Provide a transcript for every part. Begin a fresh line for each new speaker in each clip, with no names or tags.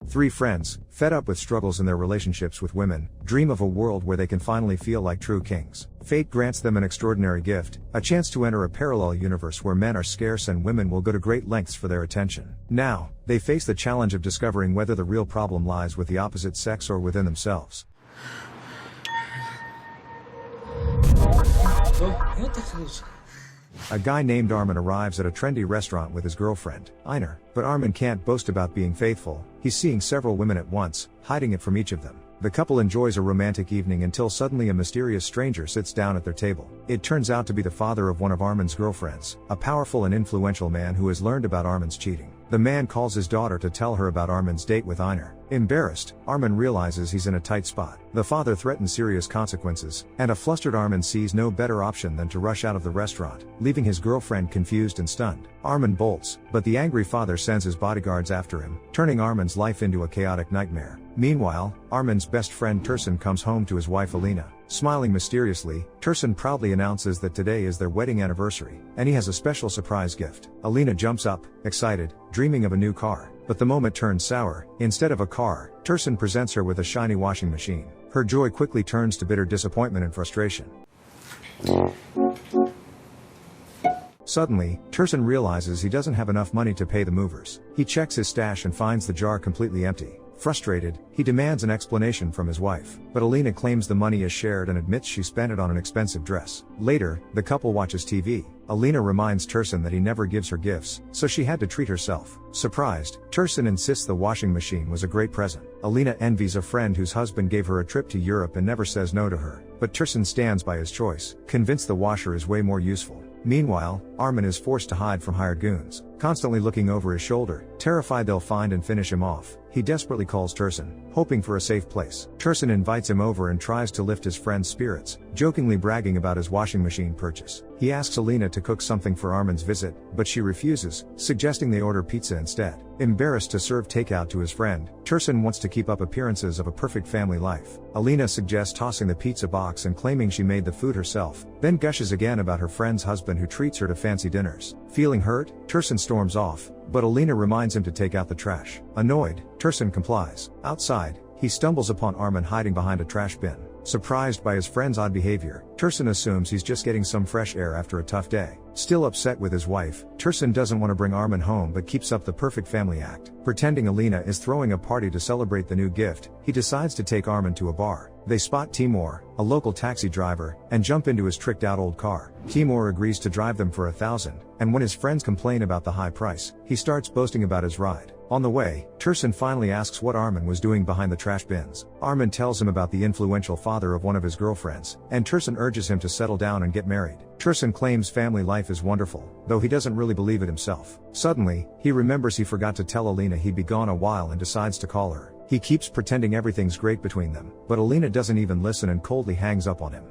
Three friends, fed up with struggles in their relationships with women, dream of a world where they can finally feel like true kings. Fate grants them an extraordinary gift, a chance to enter a parallel universe where men are scarce and women will go to great lengths for their attention. Now, they face the challenge of discovering whether the real problem lies with the opposite sex or within themselves.
What the hell is...
A guy named Armin arrives at a trendy restaurant with his girlfriend, Einar, but Armin can't boast about being faithful. He's seeing several women at once, hiding it from each of them. The couple enjoys a romantic evening until suddenly a mysterious stranger sits down at their table. It turns out to be the father of one of Armin's girlfriends, a powerful and influential man who has learned about Armin's cheating. The man calls his daughter to tell her about Armin's date with Einar. Embarrassed, Armin realizes he's in a tight spot. The father threatens serious consequences, and a flustered Armin sees no better option than to rush out of the restaurant, leaving his girlfriend confused and stunned. Armin bolts, but the angry father sends his bodyguards after him, turning Armin's life into a chaotic nightmare. Meanwhile, Armin's best friend Tursun comes home to his wife Alina. Smiling mysteriously, Tursun proudly announces that today is their wedding anniversary, and he has a special surprise gift. Alina jumps up, excited, dreaming of a new car. But the moment turns sour. Instead of a car, Tursun presents her with a shiny washing machine. Her joy quickly turns to bitter disappointment and frustration. Suddenly, Tursun realizes he doesn't have enough money to pay the movers. He checks his stash and finds the jar completely empty. Frustrated, he demands an explanation from his wife, but Alina claims the money is shared and admits she spent it on an expensive dress. Later, the couple watches TV. Alina reminds Tursun that he never gives her gifts, so she had to treat herself. Surprised, Tursun insists the washing machine was a great present. Alina envies a friend whose husband gave her a trip to Europe and never says no to her, but Tursun stands by his choice, convinced the washer is way more useful. Meanwhile, Armin is forced to hide from hired goons, constantly looking over his shoulder, terrified they'll find and finish him off. He desperately calls Tursun, hoping for a safe place. Tursun invites him over and tries to lift his friend's spirits, jokingly bragging about his washing machine purchase. He asks Alina to cook something for Armin's visit, but she refuses, suggesting they order pizza instead. Embarrassed to serve takeout to his friend, Tursun wants to keep up appearances of a perfect family life. Alina suggests tossing the pizza box and claiming she made the food herself, then gushes again about her friend's husband who treats her to fancy dinners. Feeling hurt, Tursun storms off, but Alina reminds him to take out the trash. Annoyed, Tursun complies. Outside, he stumbles upon Armin hiding behind a trash bin. Surprised by his friend's odd behavior, Tursun assumes he's just getting some fresh air after a tough day. Still upset with his wife, Tursun doesn't want to bring Armin home but keeps up the perfect family act. Pretending Alina is throwing a party to celebrate the new gift, he decides to take Armin to a bar. They spot Timur, a local taxi driver, and jump into his tricked-out old car. Timur agrees to drive them for $1,000, and when his friends complain about the high price, he starts boasting about his ride. On the way, Tursun finally asks what Armin was doing behind the trash bins. Armin tells him about the influential father of one of his girlfriends, and Tursun urges him to settle down and get married. Tursun claims family life is wonderful, though he doesn't really believe it himself. Suddenly, he remembers he forgot to tell Alina he'd be gone a while and decides to call her. He keeps pretending everything's great between them, but Alina doesn't even listen and coldly hangs up on him.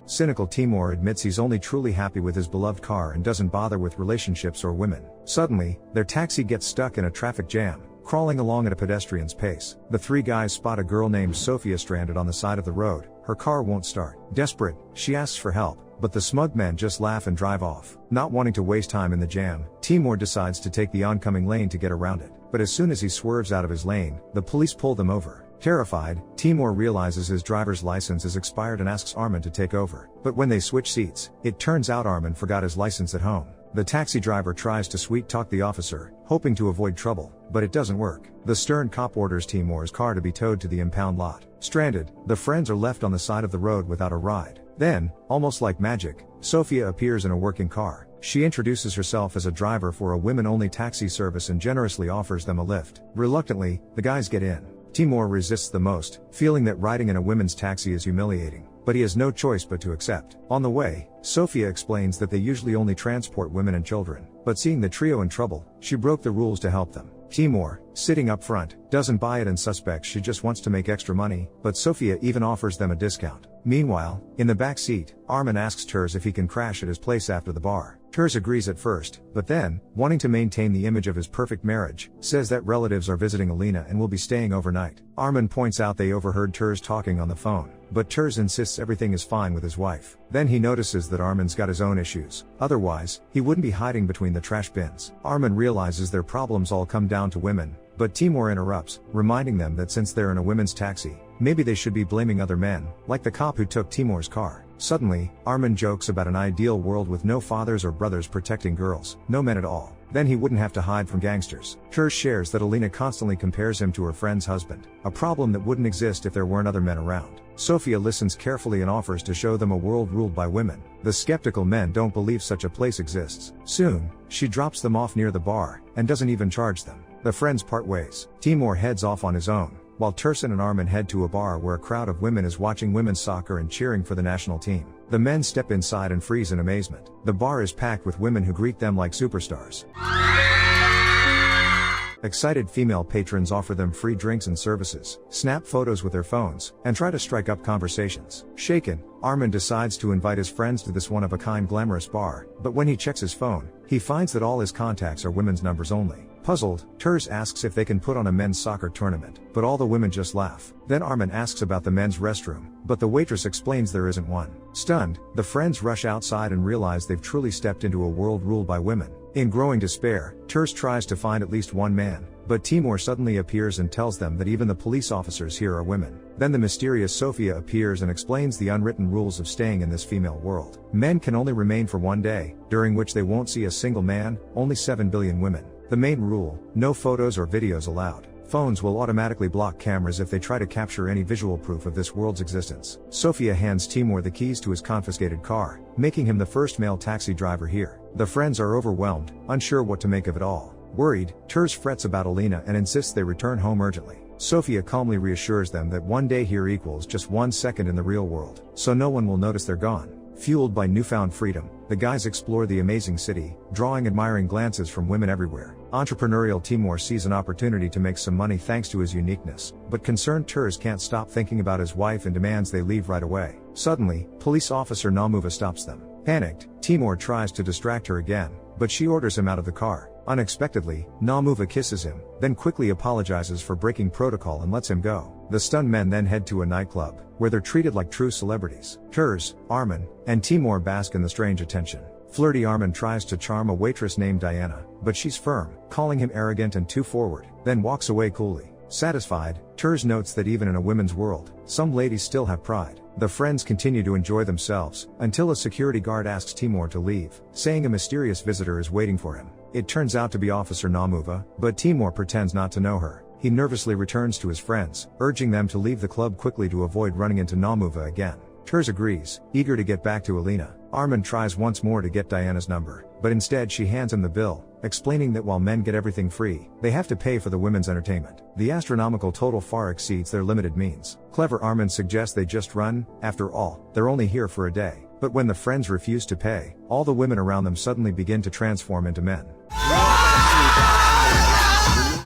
Cynical Timur admits he's only truly happy with his beloved car and doesn't bother with relationships or women. Suddenly, their taxi gets stuck in a traffic jam, crawling along at a pedestrian's pace. The three guys spot a girl named Sophia stranded on the side of the road. Her car won't start. Desperate, she asks for help, but the smug men just laugh and drive off. Not wanting to waste time in the jam, Timur decides to take the oncoming lane to get around it. But as soon as he swerves out of his lane, the police pull them over. Terrified, Timur realizes his driver's license is expired and asks Armin to take over. But when they switch seats, it turns out Armin forgot his license at home. The taxi driver tries to sweet-talk the officer, hoping to avoid trouble, but it doesn't work. The stern cop orders Timur's car to be towed to the impound lot. Stranded, the friends are left on the side of the road without a ride. Then, almost like magic, Sophia appears in a working car. She introduces herself as a driver for a women-only taxi service and generously offers them a lift. Reluctantly, the guys get in. Timur resists the most, feeling that riding in a women's taxi is humiliating, but he has no choice but to accept. On the way, Sophia explains that they usually only transport women and children, but seeing the trio in trouble, she broke the rules to help them. Timur, sitting up front, doesn't buy it and suspects she just wants to make extra money, but Sophia even offers them a discount. Meanwhile, in the back seat, Armin asks Turs if he can crash at his place after the bar. Turs agrees at first, but then, wanting to maintain the image of his perfect marriage, says that relatives are visiting Alina and will be staying overnight. Armin points out they overheard Turs talking on the phone, but Turs insists everything is fine with his wife. Then he notices that Armin's got his own issues. Otherwise, he wouldn't be hiding between the trash bins. Armin realizes their problems all come down to women, but Timur interrupts, reminding them that since they're in a women's taxi, maybe they should be blaming other men, like the cop who took Timur's car. Suddenly, Armin jokes about an ideal world with no fathers or brothers protecting girls, no men at all. Then he wouldn't have to hide from gangsters. Turs shares that Alina constantly compares him to her friend's husband, a problem that wouldn't exist if there weren't other men around. Sophia listens carefully and offers to show them a world ruled by women. The skeptical men don't believe such a place exists. Soon, she drops them off near the bar, and doesn't even charge them. The friends part ways. Timur heads off on his own, while Tursun and Armin head to a bar where a crowd of women is watching women's soccer and cheering for the national team. The men step inside and freeze in amazement. The bar is packed with women who greet them like superstars. Excited female patrons offer them free drinks and services, snap photos with their phones, and try to strike up conversations. Shaken, Armin decides to invite his friends to this one-of-a-kind glamorous bar, but when he checks his phone, he finds that all his contacts are women's numbers only. Puzzled, Turs asks if they can put on a men's soccer tournament, but all the women just laugh. Then Armin asks about the men's restroom, but the waitress explains there isn't one. Stunned, the friends rush outside and realize they've truly stepped into a world ruled by women. In growing despair, Turs tries to find at least one man, but Timur suddenly appears and tells them that even the police officers here are women. Then the mysterious Sophia appears and explains the unwritten rules of staying in this female world. Men can only remain for 1 day, during which they won't see a single man, only 7 billion women. The main rule: no photos or videos allowed. Phones will automatically block cameras if they try to capture any visual proof of this world's existence. Sophia hands Timur the keys to his confiscated car, making him the first male taxi driver here. The friends are overwhelmed, unsure what to make of it all. Worried, Turs frets about Alina and insists they return home urgently. Sophia calmly reassures them that 1 day here equals just 1 second in the real world, so no one will notice they're gone. Fueled by newfound freedom, the guys explore the amazing city, drawing admiring glances from women everywhere. Entrepreneurial Timur sees an opportunity to make some money thanks to his uniqueness, but concerned Turs can't stop thinking about his wife and demands they leave right away. Suddenly, police officer Namuva stops them. Panicked, Timur tries to distract her again, but she orders him out of the car. Unexpectedly, Namuva kisses him, then quickly apologizes for breaking protocol and lets him go. The stunned men then head to a nightclub, where they're treated like true celebrities. Turs, Armin, and Timur bask in the strange attention. Flirty Armin tries to charm a waitress named Diana, but she's firm, calling him arrogant and too forward, then walks away coolly. Satisfied, Turs notes that even in a women's world, some ladies still have pride. The friends continue to enjoy themselves, until a security guard asks Timur to leave, saying a mysterious visitor is waiting for him. It turns out to be Officer Namuva, but Timur pretends not to know her. He nervously returns to his friends, urging them to leave the club quickly to avoid running into Namuva again. Turs agrees, eager to get back to Alina. Armin tries once more to get Diana's number, but instead she hands him the bill, explaining that while men get everything free, they have to pay for the women's entertainment. The astronomical total far exceeds their limited means. Clever Armin suggests they just run. After all, they're only here for a day. But when the friends refuse to pay, all the women around them suddenly begin to transform into men.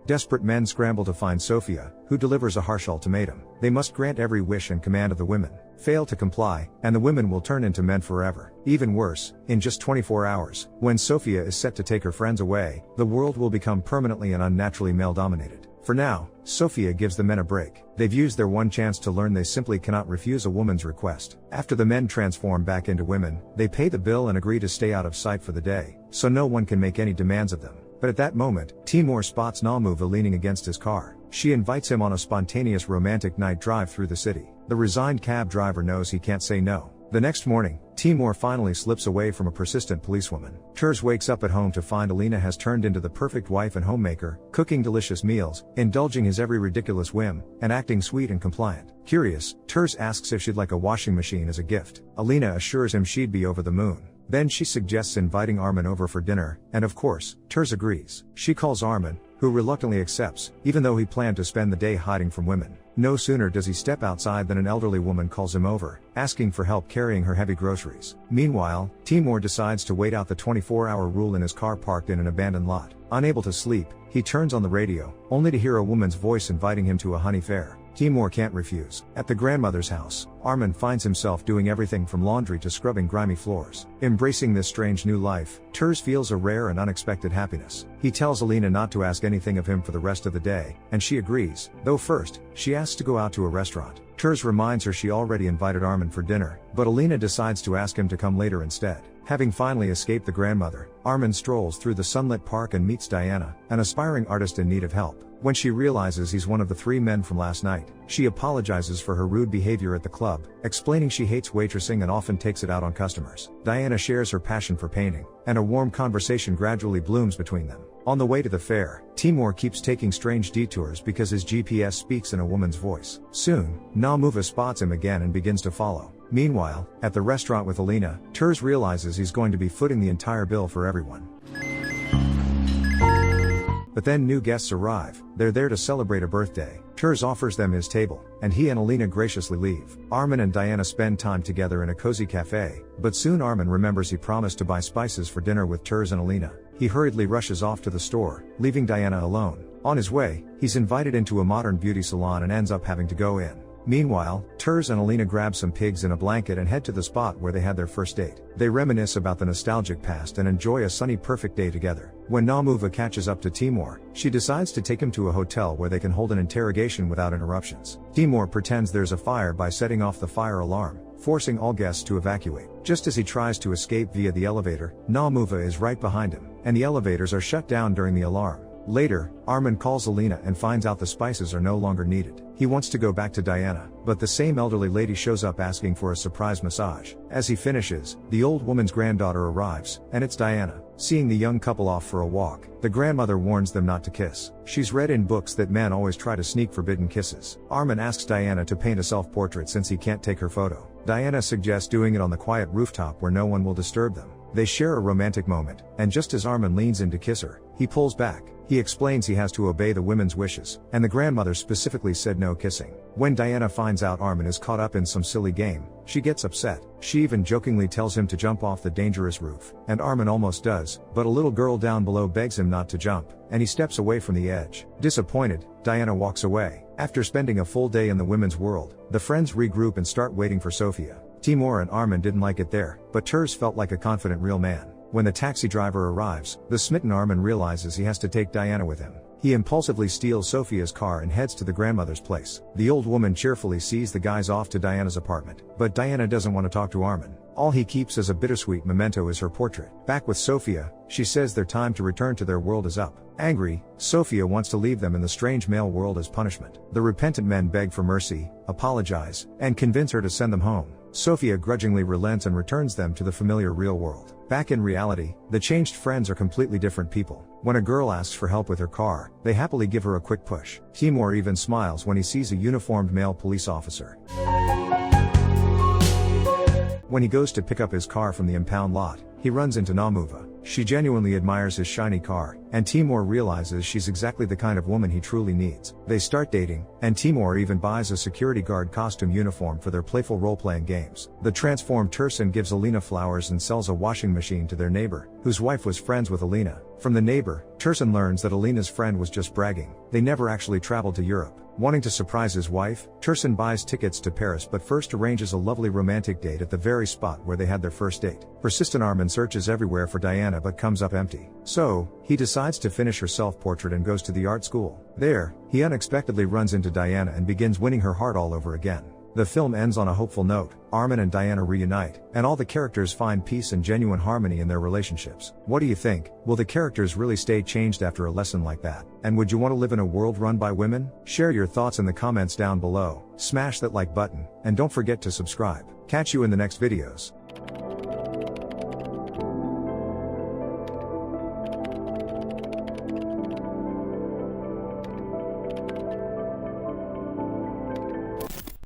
Desperate men scramble to find Sophia, who delivers a harsh ultimatum. They must grant every wish and command of the women. Fail to comply, and the women will turn into men forever. Even worse, in just 24 hours, when Sophia is set to take her friends away, the world will become permanently and unnaturally male-dominated. For now, Sophia gives the men a break. They've used their one chance to learn they simply cannot refuse a woman's request. After the men transform back into women, they pay the bill and agree to stay out of sight for the day, so no one can make any demands of them. But at that moment, Timur spots Namuva leaning against his car. She invites him on a spontaneous romantic night drive through the city. The resigned cab driver knows he can't say no. The next morning, Timur finally slips away from a persistent policewoman. Turs wakes up at home to find Alina has turned into the perfect wife and homemaker, cooking delicious meals, indulging his every ridiculous whim, and acting sweet and compliant. Curious, Turs asks if she'd like a washing machine as a gift. Alina assures him she'd be over the moon. Then she suggests inviting Armin over for dinner, and of course, Turs agrees. She calls Armin, who reluctantly accepts, even though he planned to spend the day hiding from women. No sooner does he step outside than an elderly woman calls him over, asking for help carrying her heavy groceries. Meanwhile, Timur decides to wait out the 24-hour rule in his car parked in an abandoned lot. Unable to sleep, he turns on the radio, only to hear a woman's voice inviting him to a honey fair. Timur can't refuse. At the grandmother's house, Armin finds himself doing everything from laundry to scrubbing grimy floors. Embracing this strange new life, Turs feels a rare and unexpected happiness. He tells Alina not to ask anything of him for the rest of the day, and she agrees, though first, she asks to go out to a restaurant. Turs reminds her she already invited Armin for dinner, but Alina decides to ask him to come later instead. Having finally escaped the grandmother, Armin strolls through the sunlit park and meets Diana, an aspiring artist in need of help. When she realizes he's one of the 3 men from last night, she apologizes for her rude behavior at the club, explaining she hates waitressing and often takes it out on customers. Diana shares her passion for painting, and a warm conversation gradually blooms between them. On the way to the fair, Timur keeps taking strange detours because his GPS speaks in a woman's voice. Soon, Namuva spots him again and begins to follow. Meanwhile, at the restaurant with Alina, Turs realizes he's going to be footing the entire bill for everyone. But then new guests arrive. They're there to celebrate a birthday. Turs offers them his table, and he and Alina graciously leave. Armin and Diana spend time together in a cozy cafe, but soon Armin remembers he promised to buy spices for dinner with Turs and Alina. He hurriedly rushes off to the store, leaving Diana alone. On his way, he's invited into a modern beauty salon and ends up having to go in. Meanwhile, Turs and Alina grab some pigs in a blanket and head to the spot where they had their first date. They reminisce about the nostalgic past and enjoy a sunny perfect day together. When Namuva catches up to Timur, she decides to take him to a hotel where they can hold an interrogation without interruptions. Timur pretends there's a fire by setting off the fire alarm, forcing all guests to evacuate. Just as he tries to escape via the elevator, Namuva is right behind him, and the elevators are shut down during the alarm. Later, Armin calls Alina and finds out the spices are no longer needed. He wants to go back to Diana, but the same elderly lady shows up asking for a surprise massage. As he finishes, the old woman's granddaughter arrives, and it's Diana. Seeing the young couple off for a walk, the grandmother warns them not to kiss. She's read in books that men always try to sneak forbidden kisses. Armin asks Diana to paint a self-portrait since he can't take her photo. Diana suggests doing it on the quiet rooftop where no one will disturb them. They share a romantic moment, and just as Armin leans in to kiss her, he pulls back. He explains he has to obey the women's wishes, and the grandmother specifically said no kissing. When Diana finds out Armin is caught up in some silly game, she gets upset. She even jokingly tells him to jump off the dangerous roof, and Armin almost does, but a little girl down below begs him not to jump, and he steps away from the edge. Disappointed, Diana walks away. After spending a full day in the women's world, the friends regroup and start waiting for Sofia. Timur and Armin didn't like it there, but Turs felt like a confident real man. When the taxi driver arrives, the smitten Armin realizes he has to take Diana with him. He impulsively steals Sofia's car and heads to the grandmother's place. The old woman cheerfully sees the guys off to Diana's apartment, but Diana doesn't want to talk to Armin. All he keeps as a bittersweet memento is her portrait. Back with Sofia, she says their time to return to their world is up. Angry, Sofia wants to leave them in the strange male world as punishment. The repentant men beg for mercy, apologize, and convince her to send them home. Sofia grudgingly relents and returns them to the familiar real world. Back in reality, the changed friends are completely different people. When a girl asks for help with her car, they happily give her a quick push. Timur even smiles when he sees a uniformed male police officer. When he goes to pick up his car from the impound lot, he runs into Namuva. She genuinely admires his shiny car, and Timur realizes she's exactly the kind of woman he truly needs. They start dating, and Timur even buys a security guard costume uniform for their playful role-playing games. The transformed Tursun gives Alina flowers and sells a washing machine to their neighbor, whose wife was friends with Alina. From the neighbor, Tursun learns that Alina's friend was just bragging. They never actually traveled to Europe. Wanting to surprise his wife, Tursun buys tickets to Paris but first arranges a lovely romantic date at the very spot where they had their first date. Persistent Armin searches everywhere for Diana but comes up empty. So, he decides to finish her self-portrait and goes to the art school. There, he unexpectedly runs into Diana and begins winning her heart all over again. The film ends on a hopeful note. Armin and Diana reunite, and all the characters find peace and genuine harmony in their relationships. What do you think? Will the characters really stay changed after a lesson like that? And would you want to live in a world run by women? Share your thoughts in the comments down below, smash that like button, and don't forget to subscribe. Catch you in the next videos.